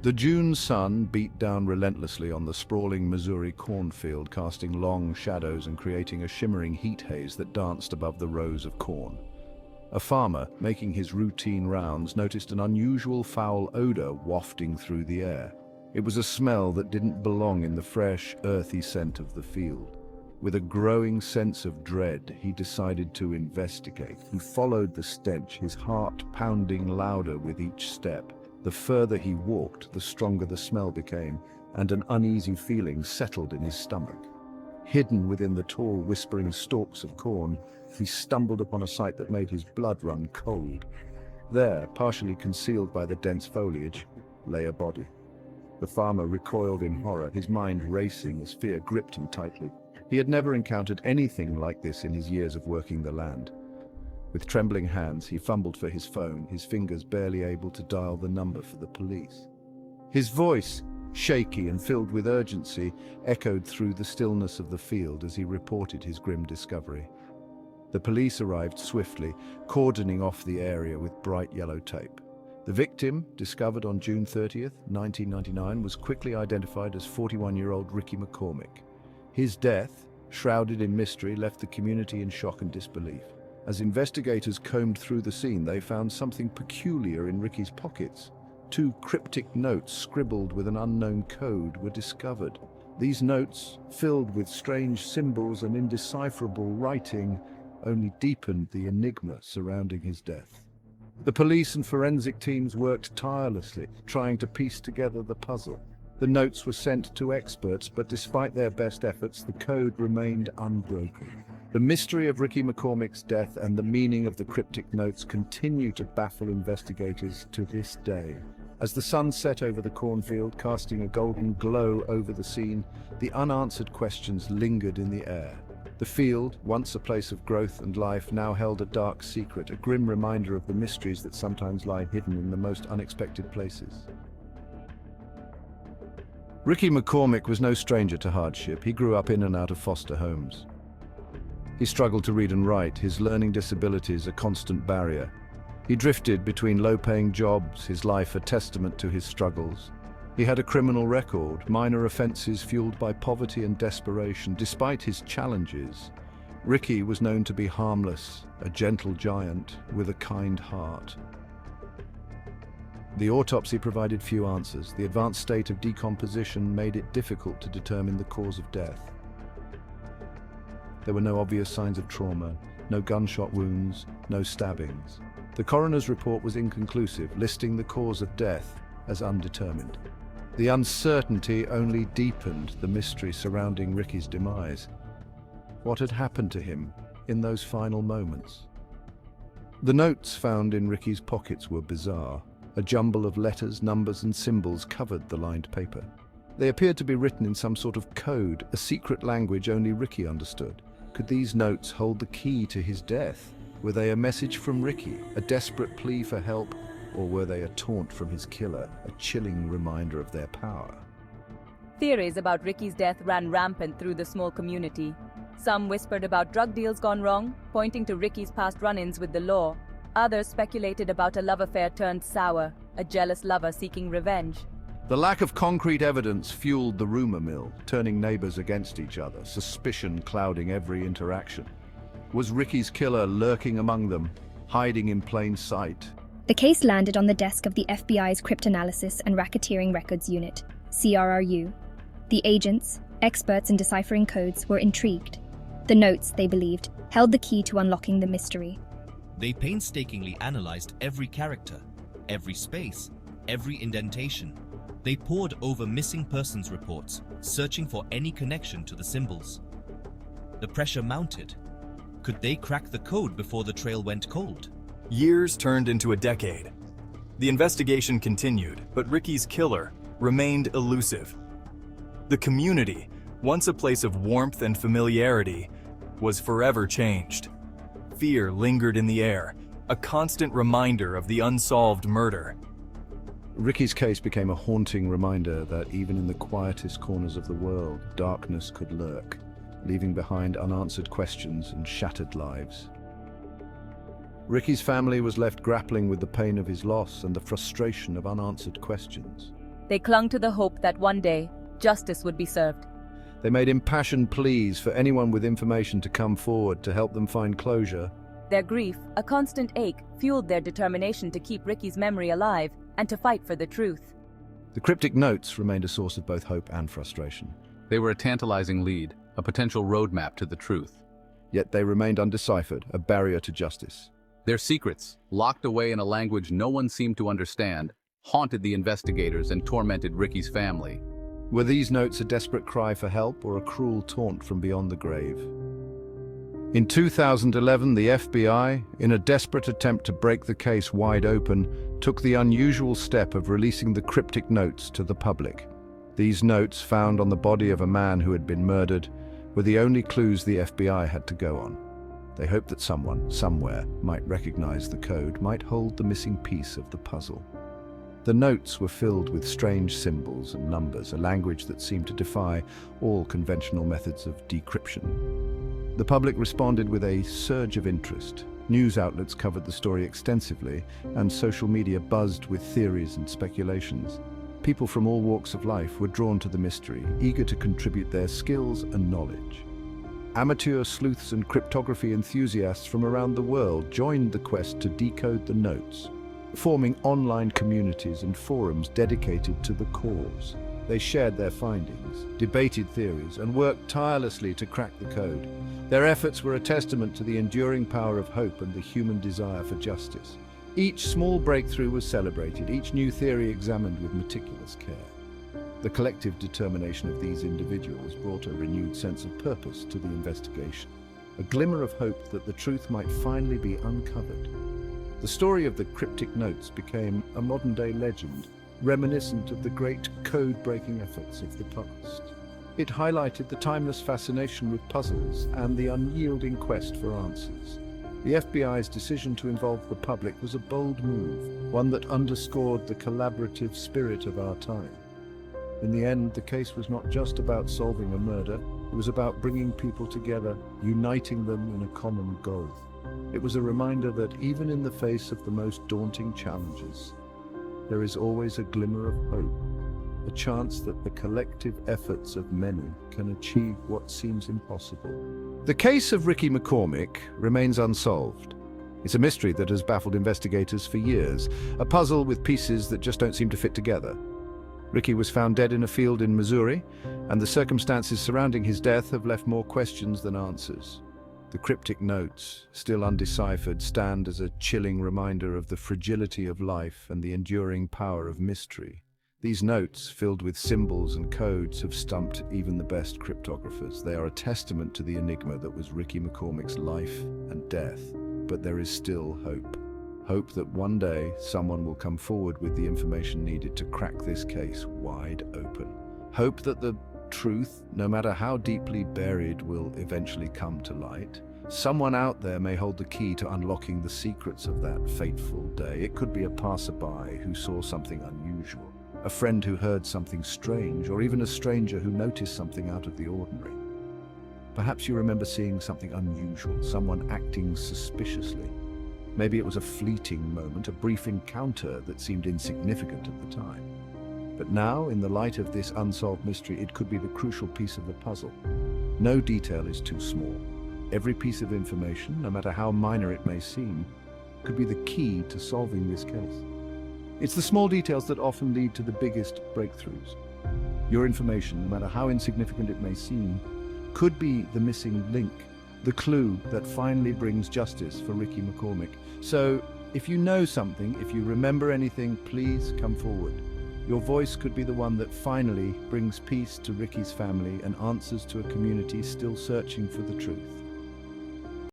The June sun beat down relentlessly on the sprawling Missouri cornfield, casting long shadows and creating a shimmering heat haze that danced above the rows of corn. A farmer, making his routine rounds, noticed an unusual foul odor wafting through the air. It was a smell that didn't belong in the fresh, earthy scent of the field. With a growing sense of dread, he decided to investigate. He followed the stench, his heart pounding louder with each step. The further he walked, the stronger the smell became, and an uneasy feeling settled in his stomach. Hidden within the tall, whispering stalks of corn, he stumbled upon a sight that made his blood run cold. There, partially concealed by the dense foliage, lay a body. The farmer recoiled in horror, his mind racing as fear gripped him tightly. He had never encountered anything like this in his years of working the land. With trembling hands, he fumbled for his phone, his fingers barely able to dial the number for the police. His voice, shaky and filled with urgency, echoed through the stillness of the field as he reported his grim discovery. The police arrived swiftly, cordoning off the area with bright yellow tape. The victim, discovered on June 30th, 1999, was quickly identified as 41-year-old Ricky McCormick. His death, shrouded in mystery, left the community in shock and disbelief. As investigators combed through the scene, they found something peculiar in Ricky's pockets. 2 cryptic notes scribbled with an unknown code were discovered. These notes, filled with strange symbols and indecipherable writing, only deepened the enigma surrounding his death. The police and forensic teams worked tirelessly, trying to piece together the puzzle. The notes were sent to experts, but despite their best efforts, the code remained unbroken. The mystery of Ricky McCormick's death and the meaning of the cryptic notes continue to baffle investigators to this day. As the sun set over the cornfield, casting a golden glow over the scene, the unanswered questions lingered in the air. The field, once a place of growth and life, now held a dark secret, a grim reminder of the mysteries that sometimes lie hidden in the most unexpected places. Ricky McCormick was no stranger to hardship. He grew up in and out of foster homes. He struggled to read and write, his learning disabilities a constant barrier. He drifted between low-paying jobs, his life a testament to his struggles. He had a criminal record, minor offenses fueled by poverty and desperation. Despite his challenges, Ricky was known to be harmless, a gentle giant with a kind heart. The autopsy provided few answers. The advanced state of decomposition made it difficult to determine the cause of death. There were no obvious signs of trauma, no gunshot wounds, no stabbings. The coroner's report was inconclusive, listing the cause of death as undetermined. The uncertainty only deepened the mystery surrounding Ricky's demise. What had happened to him in those final moments? The notes found in Ricky's pockets were bizarre. A jumble of letters, numbers, and symbols covered the lined paper. They appeared to be written in some sort of code, a secret language only Ricky understood. Could these notes hold the key to his death? Were they a message from Ricky, a desperate plea for help, or were they a taunt from his killer, a chilling reminder of their power? Theories about Ricky's death ran rampant through the small community. Some whispered about drug deals gone wrong, pointing to Ricky's past run-ins with the law. Others speculated about a love affair turned sour, a jealous lover seeking revenge. The lack of concrete evidence fueled the rumor mill, turning neighbors against each other, suspicion clouding every interaction. Was Ricky's killer lurking among them, hiding in plain sight? The case landed on the desk of the FBI's Cryptanalysis and Racketeering Records Unit, CRRU. The agents, experts in deciphering codes, were intrigued. The notes, they believed, held the key to unlocking the mystery. They painstakingly analyzed every character, every space, every indentation. They pored over missing persons reports, searching for any connection to the symbols. The pressure mounted. Could they crack the code before the trail went cold? Years turned into a decade. The investigation continued, but Ricky's killer remained elusive. The community, once a place of warmth and familiarity, was forever changed. Fear lingered in the air, a constant reminder of the unsolved murder. Ricky's case became a haunting reminder that even in the quietest corners of the world, darkness could lurk, leaving behind unanswered questions and shattered lives. Ricky's family was left grappling with the pain of his loss and the frustration of unanswered questions. They clung to the hope that one day, justice would be served. They made impassioned pleas for anyone with information to come forward to help them find closure. Their grief, a constant ache, fueled their determination to keep Ricky's memory alive and to fight for the truth. The cryptic notes remained a source of both hope and frustration. They were a tantalizing lead, a potential roadmap to the truth. Yet they remained undeciphered, a barrier to justice. Their secrets, locked away in a language no one seemed to understand, haunted the investigators and tormented Ricky's family. Were these notes a desperate cry for help or a cruel taunt from beyond the grave? In 2011, the FBI, in a desperate attempt to break the case wide open, took the unusual step of releasing the cryptic notes to the public. These notes, found on the body of a man who had been murdered, were the only clues the FBI had to go on. They hoped that someone, somewhere, might recognize the code, might hold the missing piece of the puzzle. The notes were filled with strange symbols and numbers, a language that seemed to defy all conventional methods of decryption. The public responded with a surge of interest. News outlets covered the story extensively, and social media buzzed with theories and speculations. People from all walks of life were drawn to the mystery, eager to contribute their skills and knowledge. Amateur sleuths and cryptography enthusiasts from around the world joined the quest to decode the notes, forming online communities and forums dedicated to the cause. They shared their findings, debated theories, and worked tirelessly to crack the code. Their efforts were a testament to the enduring power of hope and the human desire for justice. Each small breakthrough was celebrated, each new theory examined with meticulous care. The collective determination of these individuals brought a renewed sense of purpose to the investigation, a glimmer of hope that the truth might finally be uncovered. The story of the cryptic notes became a modern-day legend, reminiscent of the great code-breaking efforts of the past. It highlighted the timeless fascination with puzzles and the unyielding quest for answers. The FBI's decision to involve the public was a bold move, one that underscored the collaborative spirit of our time. In the end, the case was not just about solving a murder, it was about bringing people together, uniting them in a common goal. It was a reminder that even in the face of the most daunting challenges, there is always a glimmer of hope, a chance that the collective efforts of many can achieve what seems impossible. The case of Ricky McCormick remains unsolved. It's a mystery that has baffled investigators for years, a puzzle with pieces that just don't seem to fit together. Ricky was found dead in a field in Missouri, and the circumstances surrounding his death have left more questions than answers. The cryptic notes, still undeciphered, stand as a chilling reminder of the fragility of life and the enduring power of mystery. These notes, filled with symbols and codes, have stumped even the best cryptographers. They are a testament to the enigma that was Ricky McCormick's life and death. But there is still hope. Hope that one day someone will come forward with the information needed to crack this case wide open. Hope that the truth, no matter how deeply buried, will eventually come to light. Someone out there may hold the key to unlocking the secrets of that fateful day. It could be a passerby who saw something unusual, a friend who heard something strange, or even a stranger who noticed something out of the ordinary. Perhaps you remember seeing something unusual, someone acting suspiciously. Maybe it was a fleeting moment, a brief encounter that seemed insignificant at the time. But now, in the light of this unsolved mystery, it could be the crucial piece of the puzzle. No detail is too small. Every piece of information, no matter how minor it may seem, could be the key to solving this case. It's the small details that often lead to the biggest breakthroughs. Your information, no matter how insignificant it may seem, could be the missing link, the clue that finally brings justice for Ricky McCormick. So, if you know something, if you remember anything, please come forward. Your voice could be the one that finally brings peace to Ricky's family and answers to a community still searching for the truth.